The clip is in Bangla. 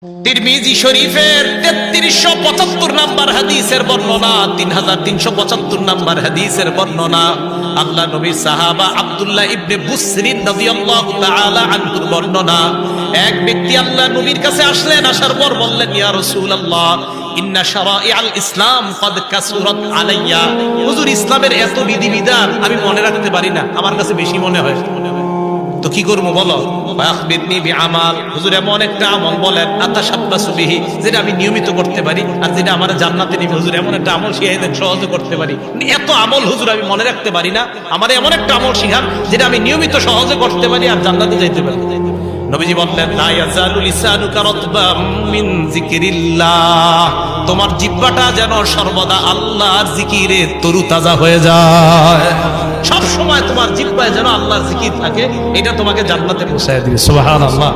তিরমিজি শরীফের 3375 নাম্বার হাদিসের বর্ণনা, 3375 নাম্বার হাদিসের বর্ণনা। আল্লাহ নবীর সাহাবা আব্দুল্লাহ ইবনে বুসরিন রাদিয়াল্লাহু তাআলা আনহুর বর্ণনা। এক ব্যক্তি আল্লাহ নবীর কাছে আসলেন, আসার পর বললেন, ইয়া রাসূলুল্লাহ ইন্না শারাইআল ইসলাম কদ কাসুরাত আলাইয়া। হুজুর, ইসলামের এত বিধিবিধান আমি মনে রাখতে পারি না, আমার কাছে বেশি মনে হয়, তো কি করবো বলো? আখবিরনি বিআমাল, হুজুর এমন একটা আমল বলেন আতাশাব্বাসু বিহি, যেটা আমি নিয়মিত করতে পারি আর যেটা আমার জান্নাতে নিবে। হুজুর এমন একটা আমল শিখাই দেন সহজে করতে পারি। এত আমল হুজুর আমি মনে রাখতে পারি না, আমার এমন একটা আমল শিখান যেটা আমি নিয়মিত সহজে করতে পারি আর জান্নাতে যাইতে পারি। নবীজি বললেন, লা ইয়াজালু লিসানুকা রাতবাম মিন যিকরিল্লাহ, তোমার জিহ্বাটা যেন সর্বদা আল্লাহর জিকিরে তরুতাজা হয়ে যায়। সব সময় তোমার জিহ্বায় যেন আল্লাহর জিকির থাকে, এটা তোমাকে জান্নাতে পৌঁছায় দিবে। সুবহানাল্লাহ।